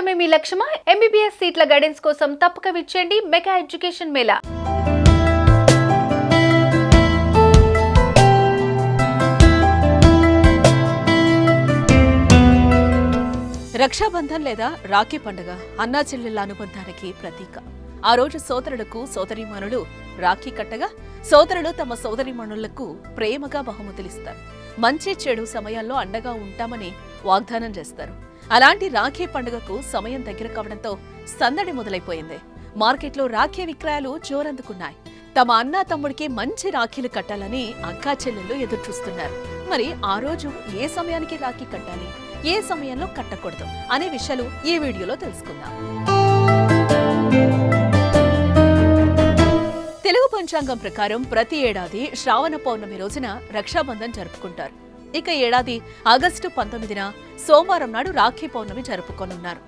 చదవడమే మీ లక్ష్యమా? MBBS సీట్ల guidance కోసం తప్పక విచ్చేయండి మెగా ఎడ్యుకేషన్ మేళా. రక్షాబంధన్ లేదా రాఖీ పండుగ అన్నా చెల్లెళ్ల అనుబంధానికి ప్రతీక. ఆ రోజు సోదరులకు సోదరీమణులు రాఖీ కట్టగా సోదరులు తమ సోదరీమణులకు ప్రేమగా బహుమతులిస్తారు. మంచి చెడు సమయాల్లో అండగా ఉంటామని వాగ్దానం చేస్తారు. అలాంటి రాఖీ పండుగకు సమయం దగ్గర కావడంతో సందడి మొదలైపోయింది. మార్కెట్లో రాఖీ విక్రయాలు జోరందుకున్నాయి. తమ అన్నా తమ్ముడికి మంచి రాఖీలు కట్టాలని అక్కా చెల్లెళ్ళు ఎదురుచూస్తున్నారు. మరి ఆ రోజు ఏ సమయానికి రాఖీ కట్టాలి, ఏ సమయంలో కట్టకూడదు అనే విషయాలు ఈ వీడియోలో తెలుసుకుందాం. తెలుగు పంచాంగం ప్రకారం ప్రతి ఏడాది శ్రావణ పౌర్ణమి రోజున రక్షాబంధన్ జరుపుకుంటారు. ఇక ఏడాది ఆగస్టు 19న సోమవారం నాడు రాఖీ పౌర్ణమి జరుపుకోనున్నారు.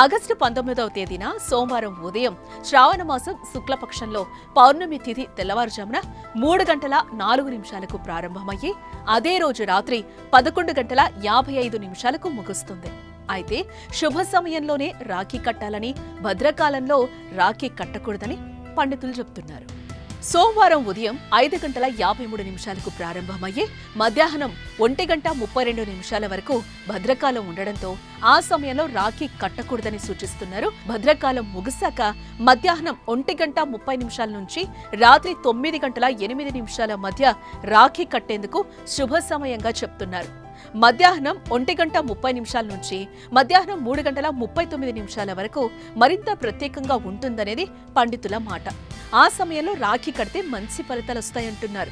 ఆగస్టు 19వ తేదీన సోమవారం ఉదయం శ్రావణ మాసం శుక్లపక్షంలో పౌర్ణమి తిథి తెల్లవారుజామున 3:04 ప్రారంభమయ్యి అదే రోజు రాత్రి 11:55 ముగుస్తుంది. అయితే శుభ సమయంలోనే రాఖీ కట్టాలని, భద్రకాలంలో రాఖీ కట్టకూడదని పండితులు చెబుతున్నారు. సోమవారం ఉదయం 5:53 ప్రారంభమయ్యే మధ్యాహ్నం 1:32 వరకు భద్రకాలం ఉండడంతో ఆ సమయంలో రాఖీ కట్టకూడదని సూచిస్తున్నారు. భద్రకాలం ముగిశాక మధ్యాహ్నం 1:30 నుంచి రాత్రి 9:08 మధ్య రాఖీ కట్టేందుకు శుభ సమయంగా చెప్తున్నారు. మధ్యాహ్నం 1:30 నుంచి మధ్యాహ్నం 3:39 వరకు మరింత ప్రత్యేకంగా ఉంటుందనేది పండితుల మాట. ఆ సమయంలో రాఖీ కడితే మంచి ఫలితాలొస్తాయంటున్నారు.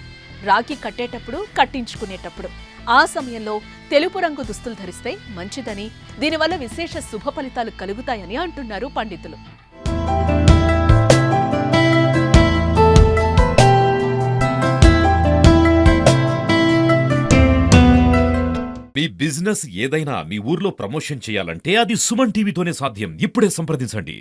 రాఖీ కట్టేటప్పుడు, కట్టించుకునేటప్పుడు ఆ సమయంలో తెలుపు రంగు దుస్తులు ధరిస్తే మంచిదని, దీనివల్ల విశేష శుభ ఫలితాలు కలుగుతాయని అంటున్నారు పండితులు. మీ బిజినెస్ ఏదైనా మీ ఊర్లో ప్రమోషన్ చేయాలంటే అది సుమన్ టీవీతోనే సాధ్యం. ఇప్పుడే సంప్రదించండి.